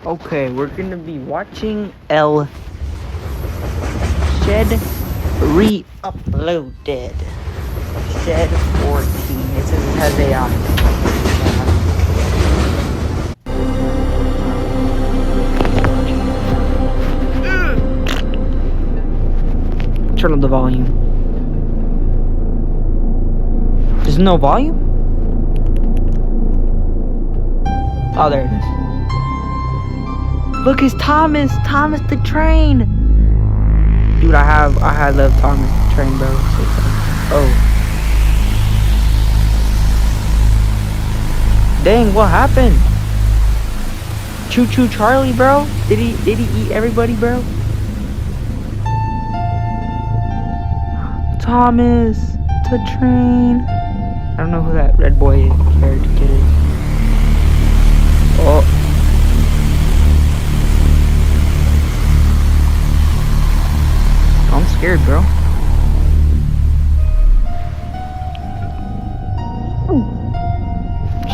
Okay, we're gonna be watching El Shed Re-Uploaded. Shed 14. It says it has a turn on the volume. There's no volume? Oh, there it is. Look, it's Thomas the Train. Dude, I love Thomas the Train, bro. Oh. Dang, what happened? Choo Choo Charlie, bro? Did he eat everybody, bro? Thomas the Train. I don't know who that red boy character is. Oh. I'm scared, bro.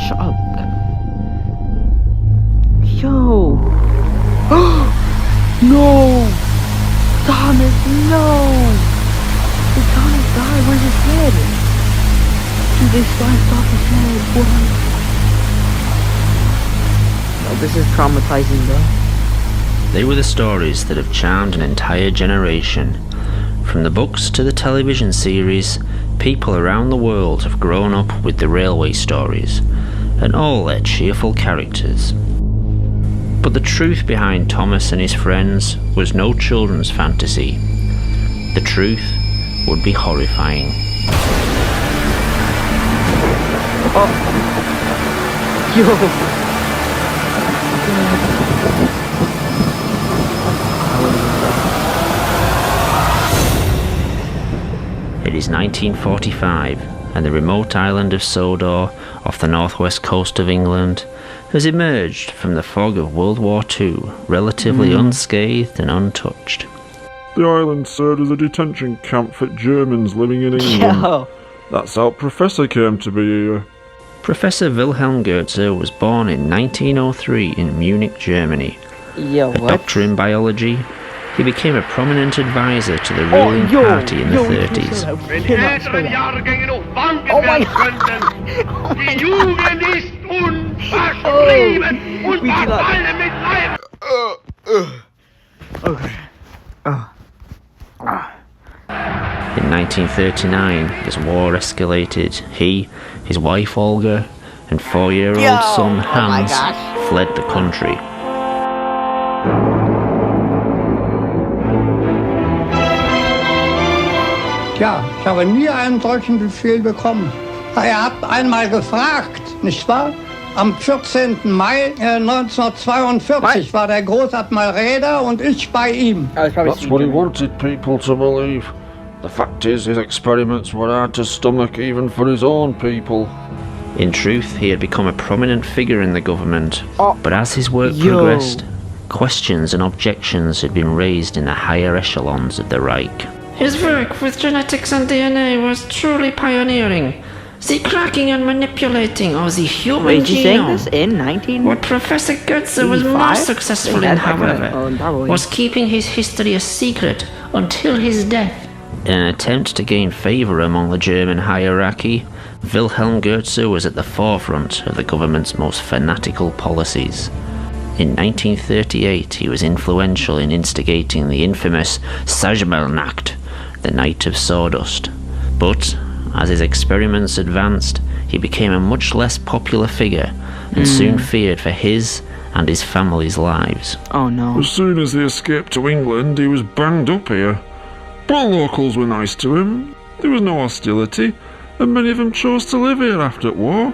Shut up. Yo. No. Thomas, no. Did Thomas die? Where's his head? Dude, they sliced off his head. What? Oh, this is traumatizing, bro. They were the stories that have charmed an entire generation. From the books to the television series, people around the world have grown up with the railway stories, and all their cheerful characters. But the truth behind Thomas and his friends was no children's fantasy. The truth would be horrifying. Oh. Yo. It is 1945, and the remote island of Sodor, off the northwest coast of England, has emerged from the fog of World War II, relatively unscathed and untouched. The island served as a detention camp for Germans living in England. Yo. That's how Professor came to be here. Professor Wilhelm Goetze was born in 1903 in Munich, Germany. Yo, A what? doctor in biology, he became a prominent advisor to the ruling party in the 30s. Oh my god! Die Jugend ist unverschrieben und verfallen mit Leib. Okay. In 1939, as war escalated, he, his wife Olga, and 4-year-old son Hans fled the country. Tja, ich habe nie einen solchen Befehl bekommen. Er hat einmal gefragt, nicht wahr? Am 14. Mai 1942 war der Großadmiral Räder und ich bei ihm. That's what he wanted people to believe. The fact is, his experiments were hard to stomach even for his own people. In truth, he had become a prominent figure in the government, Oh. but as his work progressed, questions and objections had been raised in the higher echelons of the Reich. His work with genetics and DNA was truly pioneering. The cracking and manipulating of the human Wait, you saying genome. this in 19? What Professor Goetze was more 85? successful Yeah, in, that's however, probably. was keeping his history a secret until his death. In an attempt to gain favour among the German hierarchy, Wilhelm Goetze was at the forefront of the government's most fanatical policies. In 1938, he was influential in instigating the infamous Sajmelnacht, the Night of Sawdust. But, as his experiments advanced, he became a much less popular figure and soon feared for his and his family's lives. Oh no. As soon as he escaped to England, he was banged up here. But locals were nice to him. There was no hostility, and many of them chose to live here after the war.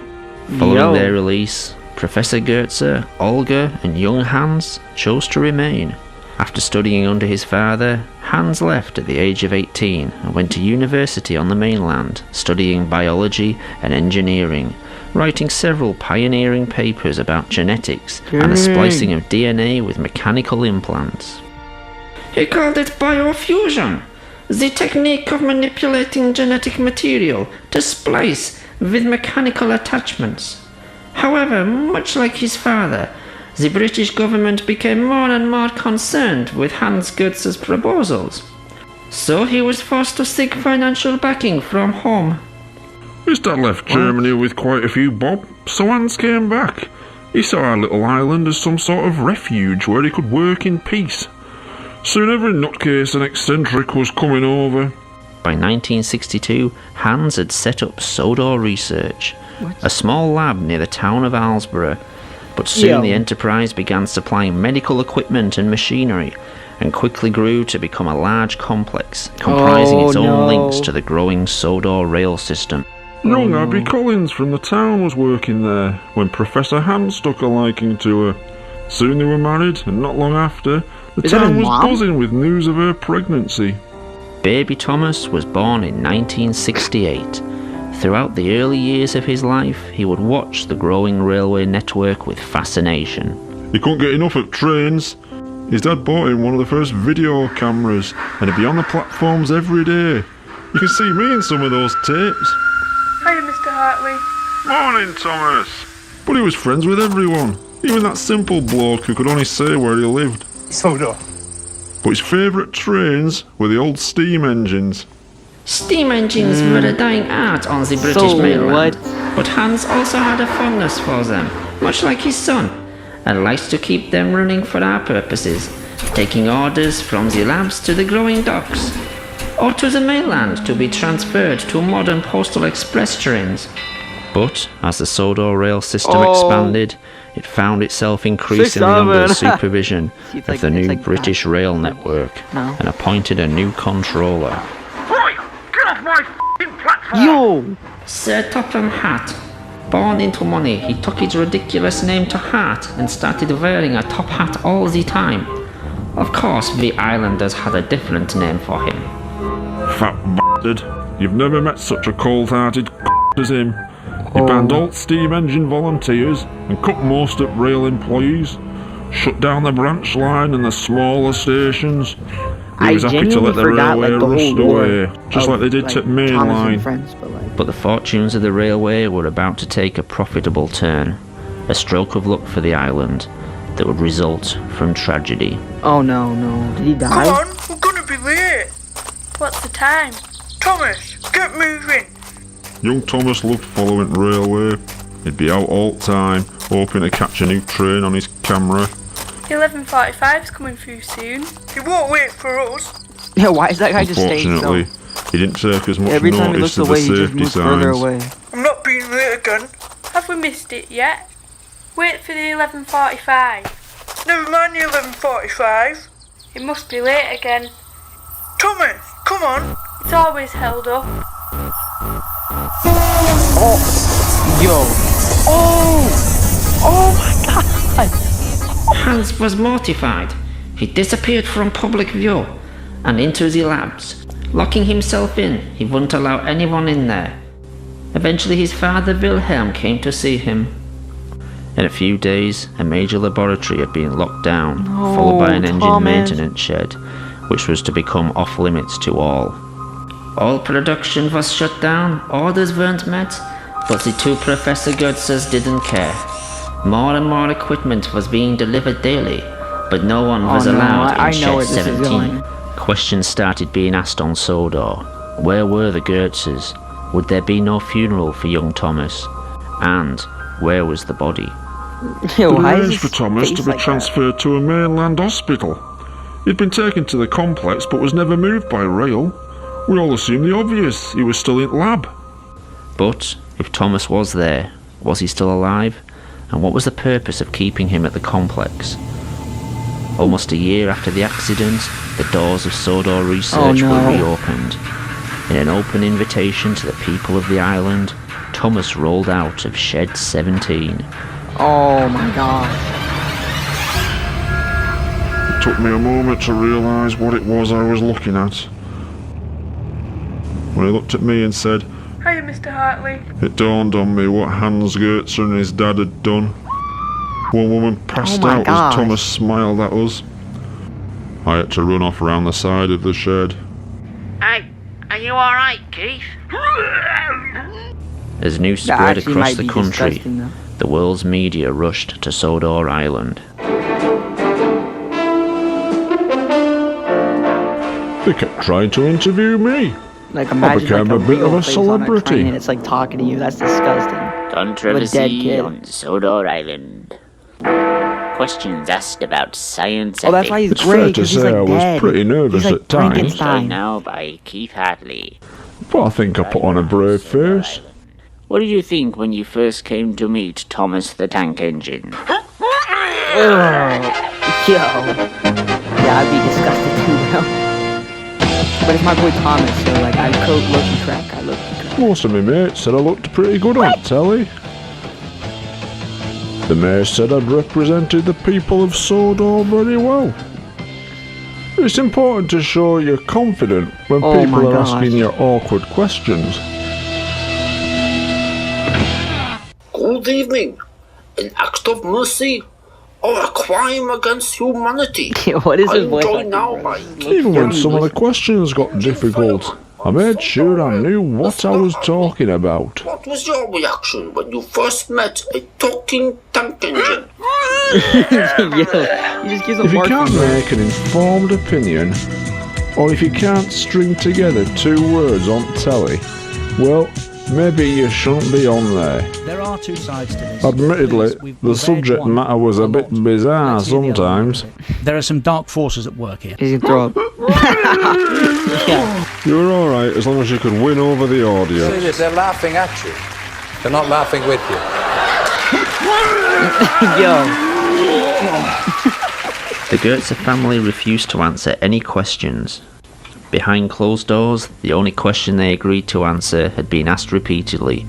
Following their release, Professor Goetze, Olga, and young Hans chose to remain. After studying under his father, Hans left at the age of 18 and went to university on the mainland, studying biology and engineering, writing several pioneering papers about genetics and the splicing of DNA with mechanical implants. He called it biofusion, the technique of manipulating genetic material to splice with mechanical attachments. However, much like his father, the British government became more and more concerned with Hans Goetz's proposals. So he was forced to seek financial backing from home. His dad left Germany with quite a few bob, so Hans came back. He saw our little island as some sort of refuge where he could work in peace. Soon every nutcase and eccentric was coming over. By 1962, Hans had set up Sodor Research, a small lab near the town of Alsborough, but soon the enterprise began supplying medical equipment and machinery, and quickly grew to become a large complex, comprising its own links to the growing Sodor rail system. Young Abby Collins from the town was working there when Professor Hans took a liking to her. Soon they were married, and not long after, the town was buzzing with news of her pregnancy. Baby Thomas was born in 1968. Throughout the early years of his life, he would watch the growing railway network with fascination. He couldn't get enough of trains. His dad bought him one of the first video cameras, and he'd be on the platforms every day. You can see me in some of those tapes. Hiya, Mr. Hartley. Morning, Thomas. But he was friends with everyone, even that simple bloke who could only say where he lived. Sodor. But his favourite trains were the old steam engines. Steam engines were a dying art on the British mainland, but Hans also had a fondness for them, much like his son, and likes to keep them running for our purposes, taking orders from the labs to the growing docks, or to the mainland to be transferred to modern postal express trains. But as the Sodor rail system expanded, it found itself increasingly under the supervision of the new British rail network and appointed a new controller. Right, get off my f***ing platform! Sir Topham Hatt. Born into money, he took his ridiculous name to heart and started wearing a top hat all the time. Of course, we islanders had a different name for him. Fat bastard. You've never met such a cold-hearted as him. He banned all steam engine volunteers and cut most at rail employees, shut down the branch line and the smaller stations. He was happy to let the railway rust away, just like they did to main line. But the fortunes of the railway were about to take a profitable turn, a stroke of luck for the island that would result from tragedy. Oh no, did he die? Come on, we're gonna be late. What's the time? Thomas, get moving. Young Thomas loved following railway. He'd be out all the time, hoping to catch a new train on his camera. 11:45's coming through soon. He won't wait for us. Yeah, why is that guy just staying still? Unfortunately, he didn't take as much Every time he looks notice of away, the he just safety moves further signs. away. I'm not being late again. Have we missed it yet? Wait for the 11:45. Never mind the 11:45. It must be late again. Thomas, come on. It's always held up. Oh my god! Hans was mortified. He disappeared from public view and into the labs. Locking himself in, he wouldn't allow anyone in there. Eventually his father Wilhelm came to see him. In a few days, a major laboratory had been locked down, followed by an engine maintenance shed, which was to become off-limits to all. All production was shut down, orders weren't met, but the two Professor Goetzes didn't care. More and more equipment was being delivered daily, but no one was allowed in Shed 17. Questions started being asked on Sodor. Where were the Goetzes? Would there be no funeral for young Thomas? And where was the body? They arranged for Thomas to be transferred to a mainland hospital. He'd been taken to the complex but was never moved by rail. We all assumed the obvious, he was still in lab. But if Thomas was there, was he still alive? And what was the purpose of keeping him at the complex? Almost a year after the accident, the doors of Sodor Research were reopened. In an open invitation to the people of the island, Thomas rolled out of Shed 17. Oh my god. It took me a moment to realise what it was I was looking at. When he looked at me and said, Hiya, Mr. Hartley. it dawned on me what Hans Goetz and his dad had done. One woman passed out as Thomas smiled at us. I had to run off round the side of the shed. Hey, are you alright, Keith? As news spread across the country, The world's media rushed to Sodor Island. They kept trying to interview me. Like imagine became like a bit of a real face on celebrity. train and it's like talking to you. That's disgusting. dead Controversy kid. on Sodor Island. Questions asked about science. Oh, that's why he's It's great, fair to 'cause he's say like I was dead. pretty nervous He's like at times. Frankenstein. Now by Keith Hartley. But I think I put on a brave face. What did you think when you first came to meet Thomas the Tank Engine? Yo. Yeah, I'd be disgusted too, bro. But it's my boy Thomas, so like I low-key crack. Most of my mates said I looked pretty good on telly. The mayor said I'd represented the people of Sodor very well. It's important to show you're confident when Oh my people are gosh. asking you awkward questions. Good evening. An act of mercy or a crime against humanity? What is I his voice enjoy like, now bro? by Even when some of the questions got difficult, I made sure I knew what I was talking about. What was your reaction when you first met a talking tank engine? Yo, he just gives a If you barking can't voice. make an informed opinion, or if you can't string together two words on telly, well, maybe you shouldn't be on there. There are two sides to this. Admittedly, We've the read subject one matter was a bit lot. bizarre Let's hear the other sometimes. one. There are some dark forces at work here. He's gonna throw up. Yeah. You were alright as long as you could win over the audience. See this, they're laughing at you. They're not laughing with you. Yo. The Goetze family refused to answer any questions. Behind closed doors, the only question they agreed to answer had been asked repeatedly.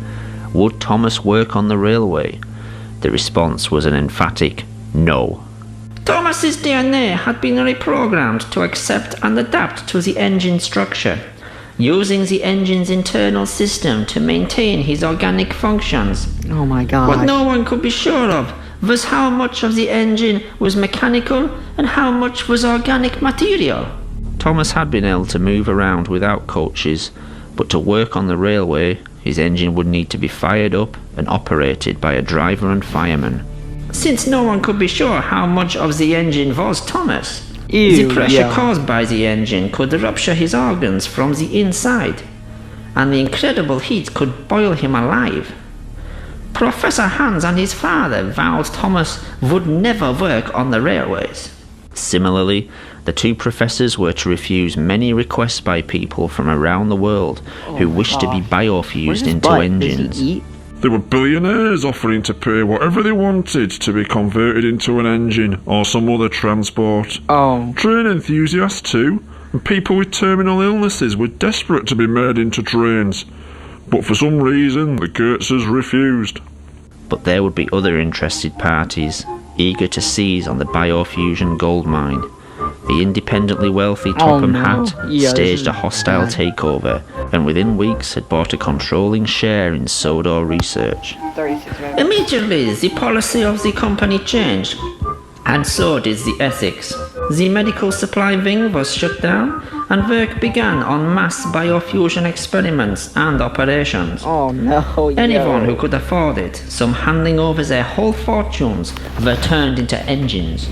Would Thomas work on the railway? The response was an emphatic no. Thomas's DNA had been reprogrammed to accept and adapt to the engine structure, using the engine's internal system to maintain his organic functions. Oh my god. What no one could be sure of was how much of the engine was mechanical and how much was organic material. Thomas had been able to move around without coaches, but to work on the railway, his engine would need to be fired up and operated by a driver and fireman. Since no one could be sure how much of the engine was Thomas, Ew, the pressure yeah. caused by the engine could rupture his organs from the inside, and the incredible heat could boil him alive. Professor Hans and his father vowed Thomas would never work on the railways. Similarly, the two professors were to refuse many requests by people from around the world who wished to be Where's biofused his into butt? engines. Does he eat? There were billionaires offering to pay whatever they wanted to be converted into an engine or some other transport. Oh. Train enthusiasts too, and people with terminal illnesses were desperate to be made into trains. But for some reason, the Goetzes refused. But there would be other interested parties, eager to seize on the biofusion gold mine. The independently wealthy Topham no. Hatt Yeah, this staged is a hostile bad. takeover, and within weeks had bought a controlling share in Sodor Research. 36 minutes. Immediately, the policy of the company changed, and so did the ethics. The medical supply wing was shut down, and work began on mass biofusion experiments and operations. Oh no. Anyone yo. who could afford it, some handing over their whole fortunes, were turned into engines.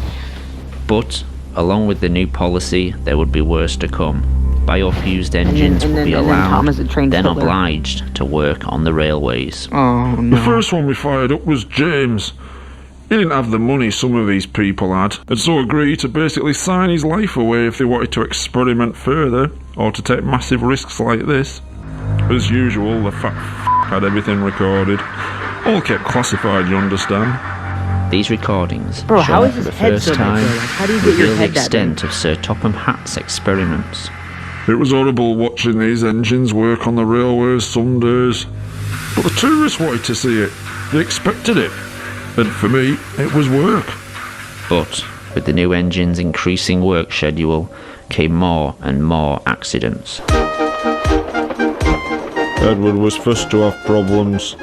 But, along with the new policy, there would be worse to come. Biofused engines and would be then allowed, Thomas had trained then Hitler. obliged to work on the railways. Oh The no. first one we fired up was James. He didn't have the money some of these people had, and so agreed to basically sign his life away if they wanted to experiment further, or to take massive risks like this. As usual, the fat had everything recorded. All kept classified, you understand. These recordings Bro, show how is for his the head first so big, time though? Like, how do you get your reveal the head that extent of Sir Topham Hatt's experiments. It was horrible watching these engines work on the railways some days. But the tourists wanted to see it. They expected it. And for me, it was work. But with the new engine's increasing work schedule came more and more accidents. Edward was first to have problems.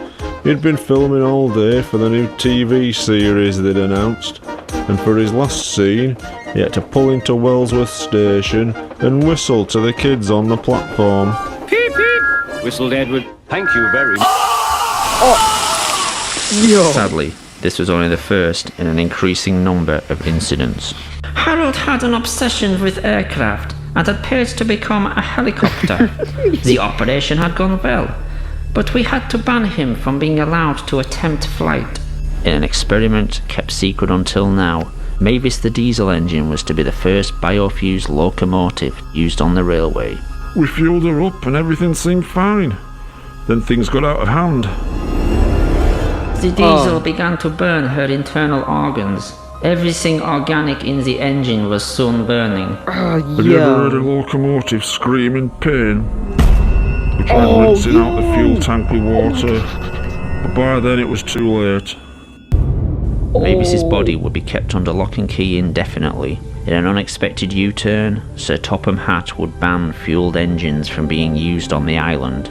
He'd been filming all day for the new TV series they'd announced, and for his last scene, he had to pull into Wellsworth Station and whistle to the kids on the platform. Whistled Edward. Thank you very much. Sadly, this was only the first in an increasing number of incidents. Harold had an obsession with aircraft and had paid to become a helicopter. The operation had gone well, but we had to ban him from being allowed to attempt flight. In an experiment kept secret until now, Mavis the diesel engine was to be the first biofused locomotive used on the railway. We fueled her up and everything seemed fine. Then things got out of hand. The diesel began to burn her internal organs. Everything organic in the engine was soon burning. Have you ever heard a locomotive scream in pain? We tried rinsing out the fuel tank with water, but by then it was too late. Mavis's body would be kept under lock and key indefinitely. In an unexpected U-turn, Sir Topham Hatt would ban fueled engines from being used on the island.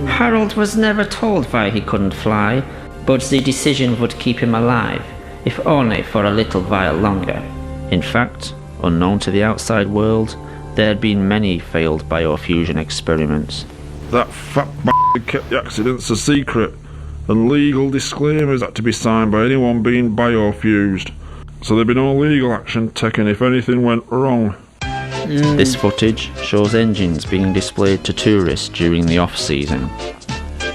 Harold was never told why he couldn't fly, but the decision would keep him alive, if only for a little while longer. In fact, unknown to the outside world, there had been many failed biofusion experiments. That fat bastard kept the accidents a secret, and legal disclaimers had to be signed by anyone being biofused, so there'd be no legal action taken if anything went wrong. This footage shows engines being displayed to tourists during the off-season.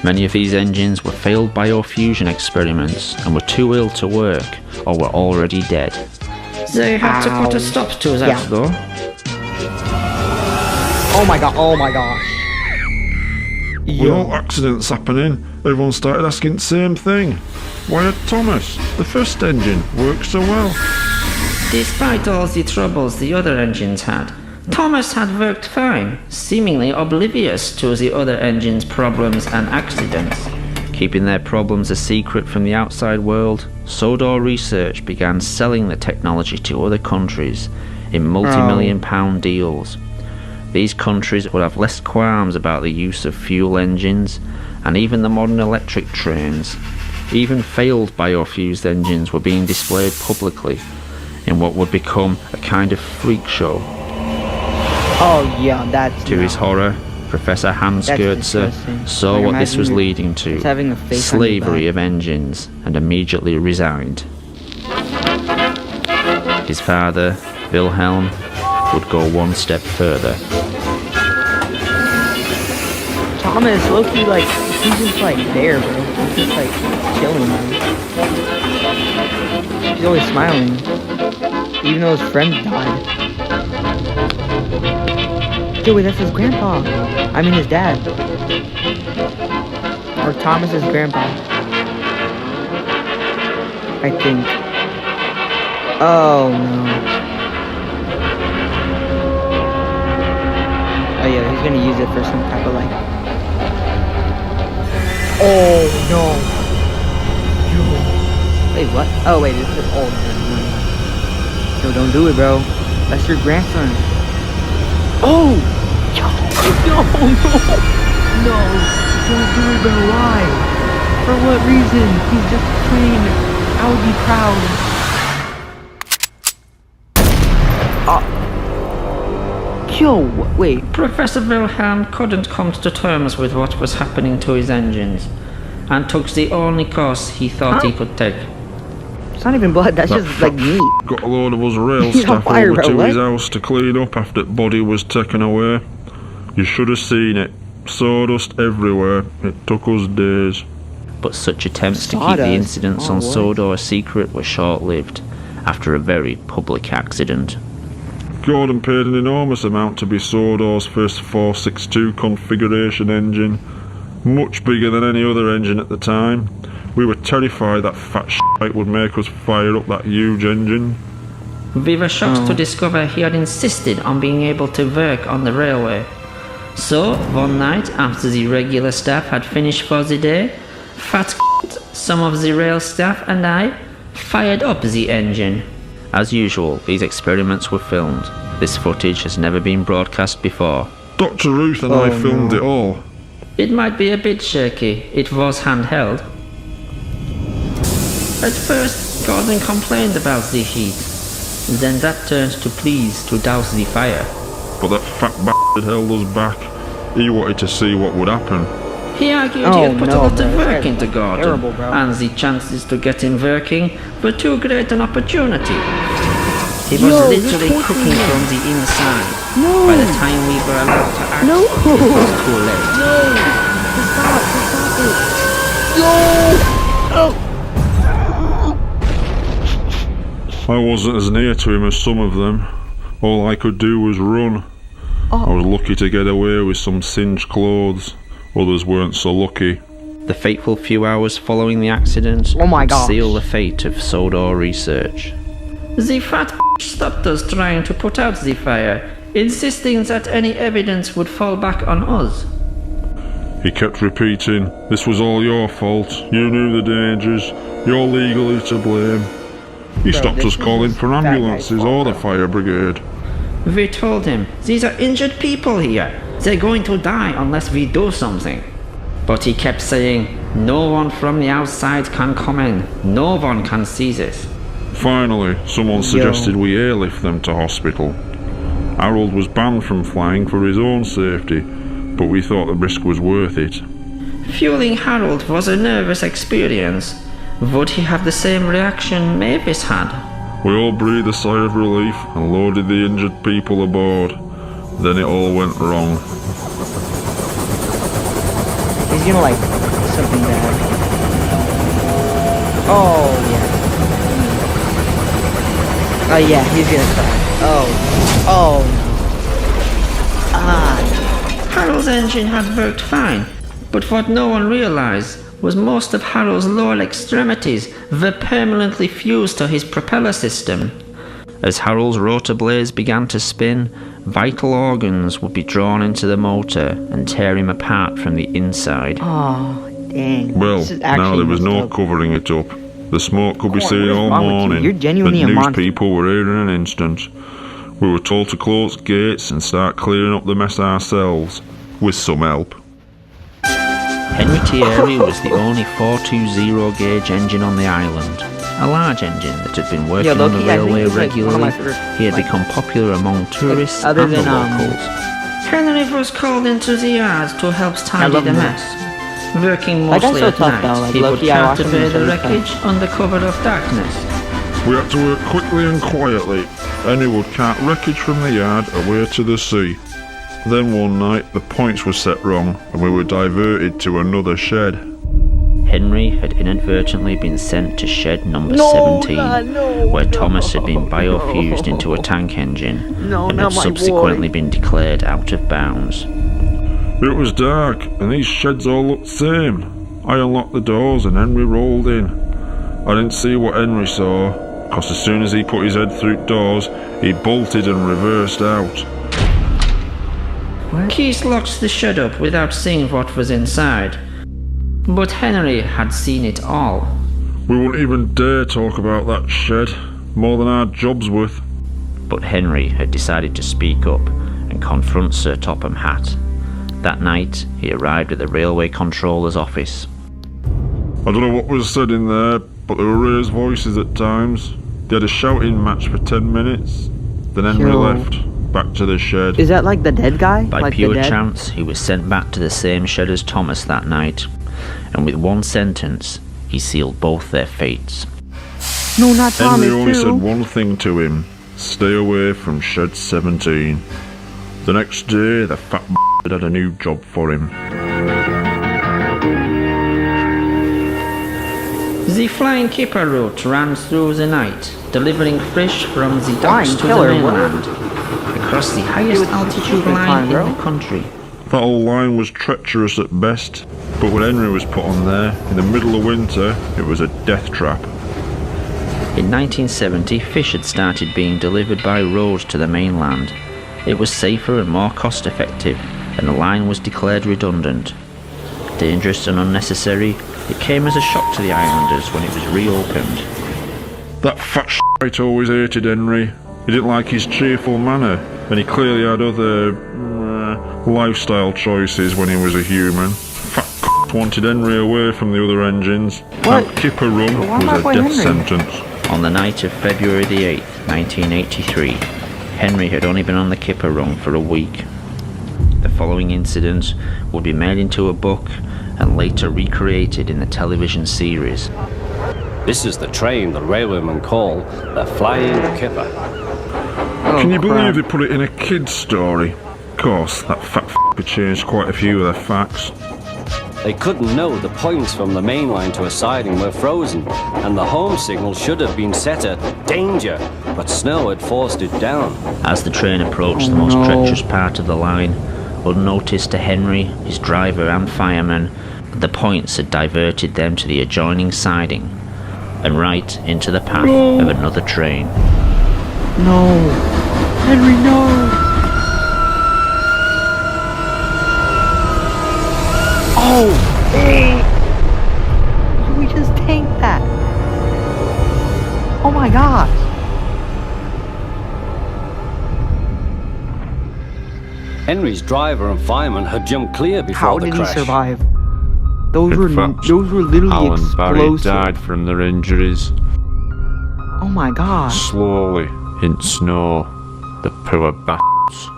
Many of these engines were failed biofusion experiments and were too ill to work or were already dead. They had to put a stop to that though. Oh my gosh. With all accidents happening, everyone started asking the same thing. Why had Thomas, the first engine, worked so well? Despite all the troubles the other engines had, Thomas had worked fine, seemingly oblivious to the other engines' problems and accidents. Keeping their problems a secret from the outside world, Sodor Research began selling the technology to other countries in multi-million pound deals. These countries would have less qualms about the use of fuel engines and even the modern electric trains. Even failed biofused engines were being displayed publicly in what would become a kind of freak show. Oh yeah, that's... To his horror, Professor Hans Goetze saw what this was leading to, slavery of engines, and immediately resigned. His father, Wilhelm, would go one step further. Thomas, low-key, like, he's just like there, bro. He's just like chilling, man. He's always smiling, even though his friend died. Dude, wait, that's his grandpa. I mean his dad. Or Thomas's grandpa. I think. Oh no. Oh yeah, he's gonna use it for some type of like... Oh no. Yo. Wait, what? Oh wait, this is... Oh no. Yo, don't do it, bro. That's your grandson. Oh! No, no! No! Don't do it, bro. Why? For what reason? He's just playing. I would be proud. Yo, wait. Professor Wilhelm couldn't come to terms with what was happening to his engines, and took the only course he thought he could take. It's not even blood, that's just like meat. Got a load of us rail He's staff on fire, over bro, to what? his house to clean up after the body was taken away. You should have seen it. Sawdust everywhere. It took us days. But such attempts to keep the incidents on Sodor a secret were short-lived after a very public accident. Gordon paid an enormous amount to be Sodor's first 462 configuration engine. Much bigger than any other engine at the time. We were terrified that fat shite would make us fire up that huge engine. We were shocked to discover he had insisted on being able to work on the railway. So, one night, after the regular staff had finished for the day, Fat some of the rail staff and I fired up the engine. As usual, these experiments were filmed. This footage has never been broadcast before. Dr. Ruth and I filmed it all. It might be a bit shaky. It was handheld. At first, Gordon complained about the heat. Then that turned to pleas to douse the fire. But that fat bastard held us back. He wanted to see what would happen. He argued he had put a lot of work into Gordon, and the chances to get him working were too great an opportunity. He was literally cooking from the inside. By the time we were allowed to act, it was too late. I wasn't as near to him as some of them. All I could do was run. I was lucky to get away with some singed clothes. Others weren't so lucky. The fateful few hours following the accident would seal the fate of Sodor Research. The fat stopped us trying to put out the fire, insisting that any evidence would fall back on us. He kept repeating, "This was all your fault. You knew the dangers. You're legally to blame." He stopped us calling for ambulances or the fire brigade. We told him, "These are injured people here. They're going to die unless we do something." But he kept saying, "No one from the outside can come in. No one can see this." Finally, someone suggested we airlift them to hospital. Harold was banned from flying for his own safety, but we thought the risk was worth it. Fueling Harold was a nervous experience. Would he have the same reaction Mavis had? We all breathed a sigh of relief and loaded the injured people aboard. Then it all went wrong. He's gonna like something bad. Oh yeah. Oh yeah, he's gonna cry. Oh no. Harold's engine had worked fine, but what no one realized was most of Harold's lower extremities were permanently fused to his propeller system. As Harold's rotor blades began to spin, vital organs would be drawn into the motor and tear him apart from the inside. Oh, dang. Well, now there was no covering it up. The smoke could be seen all morning. You're genuinely the a news monster. people were here in an instant. We were told to close gates and start clearing up the mess ourselves, with some help. Henry Thierry was the only 420 gauge engine on the island. A large engine that had been working on the railway regularly. He had become popular among tourists and the locals. Henry was called into the yard to help tidy the mess. Working mostly at night, he would cultivate the wreckage on the cover of darkness. We had to work quickly and quietly. Henry would cart wreckage from the yard away to the sea. Then one night the points were set wrong and we were diverted to another shed. Henry had inadvertently been sent to shed number 17, where Thomas had been biofused into a tank engine and had subsequently been declared out of bounds. It was dark and these sheds all looked the same. I unlocked the doors and Henry rolled in. I didn't see what Henry saw, because as soon as he put his head through doors, he bolted and reversed out. Keith locked the shed up without seeing what was inside. But Henry had seen it all. We wouldn't even dare talk about that shed, more than our job's worth. But Henry had decided to speak up and confront Sir Topham Hatt. That night, he arrived at the railway controller's office. I don't know what was said in there, but there were raised voices at times. They had a shouting match for 10 minutes. Then Henry left, back to the shed. Is that like the dead guy? By like pure chance, he was sent back to the same shed as Thomas that night. And with one sentence, he sealed both their fates. No, not Thomas. Henry only said one thing to him: stay away from shed 17. The next day, the fat had a new job for him. The Flying Kipper route ran through the night, delivering fish from the docks to the mainland, across the highest altitude line in the country. That old line was treacherous at best, but when Henry was put on there, in the middle of winter, it was a death trap. In 1970, fish had started being delivered by road to the mainland. It was safer and more cost-effective, and the line was declared redundant. Dangerous and unnecessary, it came as a shock to the islanders when it was reopened. That fat shite always hated Henry. He didn't like his cheerful manner, and he clearly had other lifestyle choices when he was a human. Fat wanted Henry away from the other engines. That Kipper run was a death sentence. On the night of February the 8th, 1983, Henry had only been on the Kipper rung for a week. The following incident would be made into a book and later recreated in the television series. This is the train the railwaymen call the Flying Kipper. Can you believe they put it in a kid's story? Of course, that fat f***er changed quite a few of their facts. They couldn't know the points from the main line to a siding were frozen, and the home signal should have been set at danger, but snow had forced it down. As the train approached the most treacherous part of the line, unnoticed to Henry, his driver and firemen, the points had diverted them to the adjoining siding and right into the path of another train. No! Henry, no! Oh! We just tanked that! Oh my gosh! Henry's driver and fireman had jumped clear before How the did crash. he survive? Those were literally Alan Barry explosive. died from their injuries. Oh my god. Slowly, in snow. The poor bastards.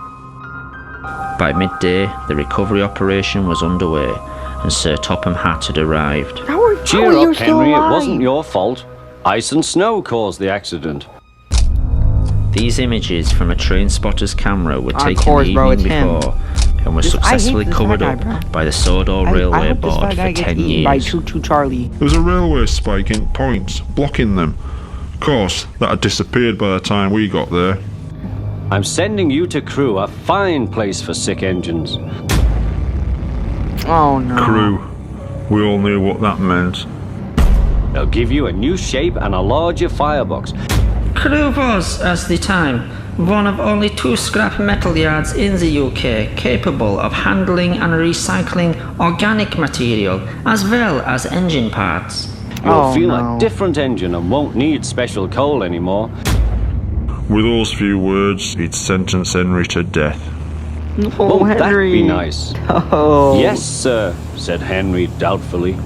By midday, the recovery operation was underway, and Sir Topham Hatt had arrived. Cheer up, Henry, it wasn't your fault. Ice and snow caused the accident. These images from a train spotter's camera were taken course, the bro, evening it's him. before and were I hate successfully this covered guy, up bro. by the Sodor Railway I hope this Board guy for gets 10 eaten by years. Choo Choo Charlie. There was a railway spike in points, blocking them. Of course, that had disappeared by the time we got there. I'm sending you to Crewe, a fine place for sick engines. Oh no. Crew. We all knew what that meant. They'll give you a new shape and a larger firebox. Crewe was, at the time, one of only 2 scrap metal yards in the UK capable of handling and recycling organic material as well as engine parts. You'll feel a different engine and won't need special coal anymore. With those few words, he'd sentence Henry to death. Won't that Henry. be nice? Oh. Yes, sir, said Henry doubtfully.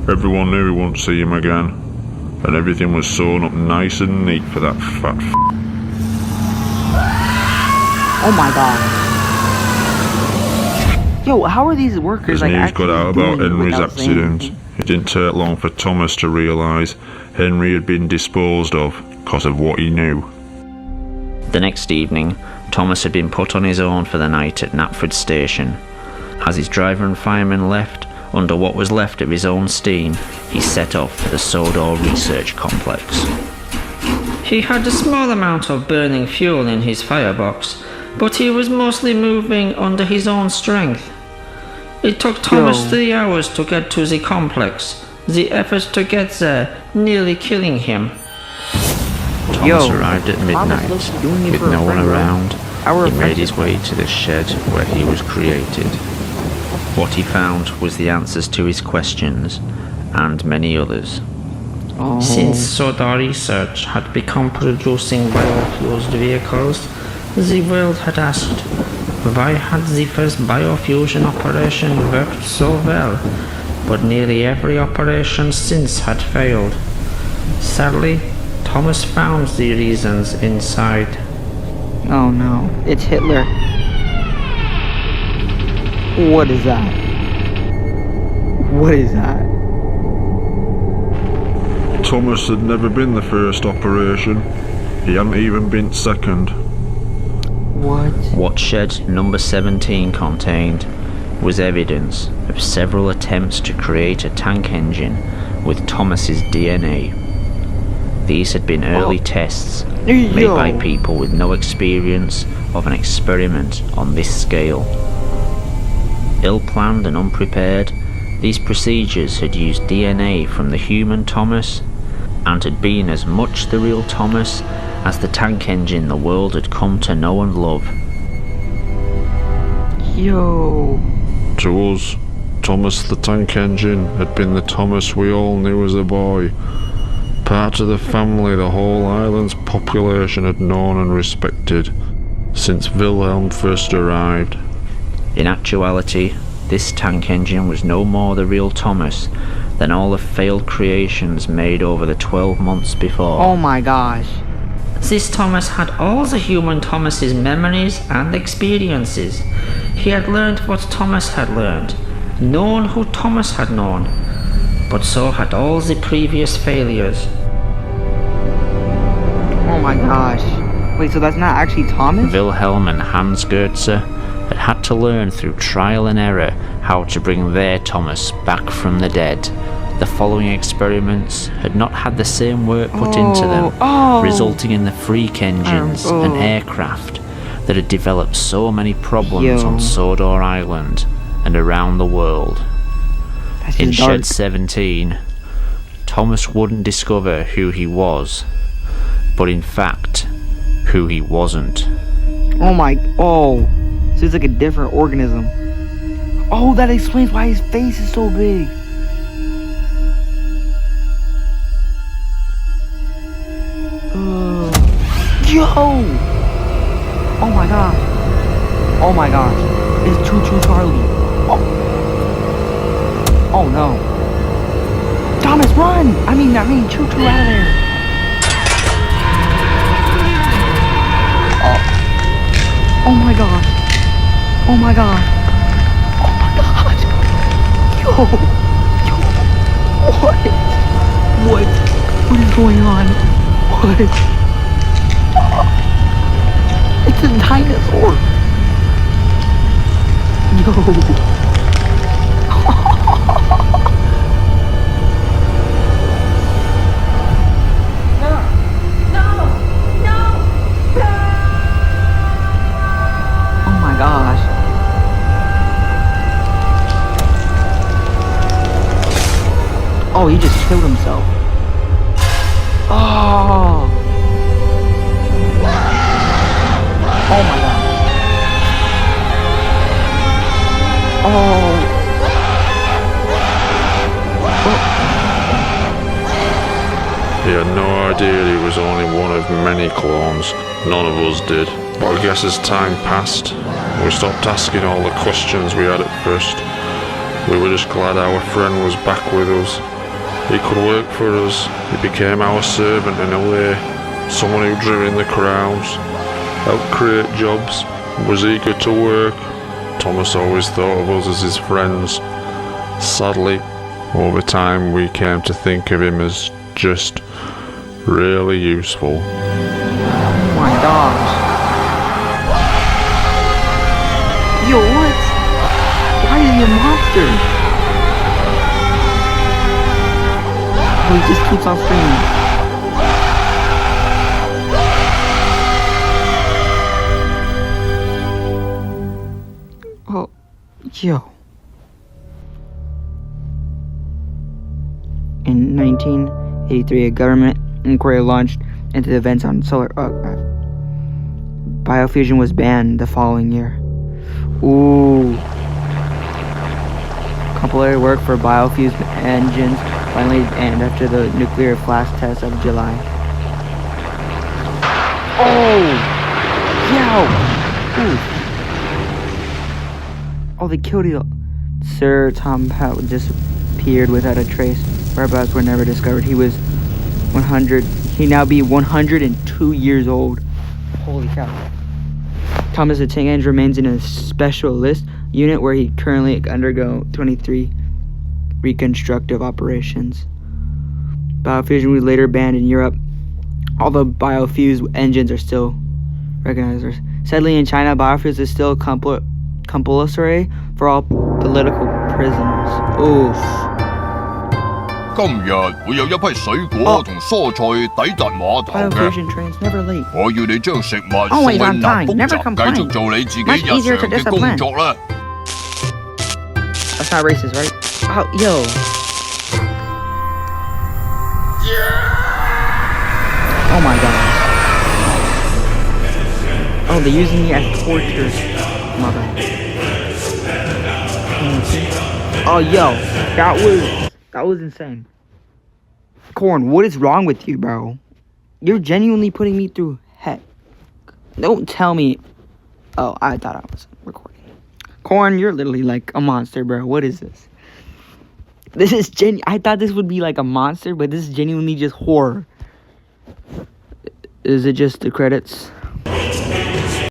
Everyone knew we wouldn't see him again, and everything was sewn up nice and neat for that fat f***. Oh my god. Yo, how are these workers As news actually got out about doing it Henry's without saying accident, anything? it didn't take long for Thomas to realise Henry had been disposed of because of what he knew. The next evening, Thomas had been put on his own for the night at Knapford Station. As his driver and fireman left, under what was left of his own steam, he set off for the Sodor Research Complex. He had a small amount of burning fuel in his firebox, but he was mostly moving under his own strength. It took Thomas 3 hours to get to the complex, the effort to get there nearly killing him. Thomas arrived at midnight, with no one around. He made his way to the shed where he was created. What he found was the answers to his questions, and many others. Since Sodor Research had begun producing biofuels vehicles, the world had asked, why had the first biofusion operation worked so well, but nearly every operation since had failed? Sadly, Thomas found the reasons inside. Oh no, it's Hitler. What is that? What is that? Thomas had never been the first operation. He hadn't even been second. What shed number 17 contained was evidence of several attempts to create a tank engine with Thomas's DNA. These had been early tests made by people with no experience of an experiment on this scale. Ill-planned and unprepared, these procedures had used DNA from the human Thomas and had been as much the real Thomas as the tank engine the world had come to know and love. Yo. To us, Thomas the Tank Engine had been the Thomas we all knew as a boy. Part of the family the whole island's population had known and respected since Wilhelm first arrived. In actuality, this tank engine was no more the real Thomas than all the failed creations made over the 12 months before. Oh my gosh. This Thomas had all the human Thomas's memories and experiences. He had learned what Thomas had learned, known who Thomas had known, but so had all the previous failures. Oh my gosh. Wait, so that's not actually Thomas? Wilhelm and Hans Goetze had had to learn through trial and error how to bring their Thomas back from the dead. The following experiments had not had the same work put into them, resulting in the freak engines and aircraft that had developed so many problems on Sodor Island and around the world. In Shed 17, Thomas wouldn't discover who he was, but in fact, who he wasn't. So it's like a different organism. Oh, that explains why his face is so big. Yo! Oh my gosh. Oh my gosh. It's Choo Choo Charlie. Oh no. Thomas, run! I mean, Choo Choo out of there. Oh my god. Oh my god. Oh my god. Yo. What? What is going on? What? It's a dinosaur. Yo. Oh, he just killed himself. Oh. Oh my god. Oh. He had no idea he was only one of many clones. None of us did. But I guess as time passed, we stopped asking all the questions we had at first. We were just glad our friend was back with us. He could work for us. He became our servant in a way. Someone who drew in the crowds, helped create jobs, was eager to work. Thomas always thought of us as his friends. Sadly, over time we came to think of him as just really useful. Oh my gosh. Yo, what? Why is he a monster? He just keeps on screaming. Oh, yo. In 1983, a government inquiry launched into the events on solar. Biofusion was banned the following year. Ooh. Compilatory work for biofused engines finally ended after the nuclear flash test of July. Oh! Yo! Ooh. Oh, they killed him. Sir Tom Powell disappeared without a trace. Whereabouts were never discovered. He was 100. He now be 102 years old. Holy cow. Thomas the Tank Engine remains in a specialist unit where he currently undergo 23 reconstructive operations. Biofusion was later banned in Europe, although biofused engines are still recognized. Sadly, in China, biofused is still compulsory for all political prisoners. Oof. 今日會有一批水果同蔬菜抵達碼頭嘅。Biofusion trains never late. 我要你將食物送去南豐站，繼續做你自己日常嘅工作啦。That's not racist, right? Oh, yo. Oh my god. Oh, they're using me as torture. Mother. Oh, yo. That was insane. Corn, what is wrong with you, bro? You're genuinely putting me through heck. Don't tell me. Oh, I thought I was recording. Corn, you're literally like a monster, bro. What is this? This is I thought this would be like a monster, but this is genuinely just horror. Is it just the credits?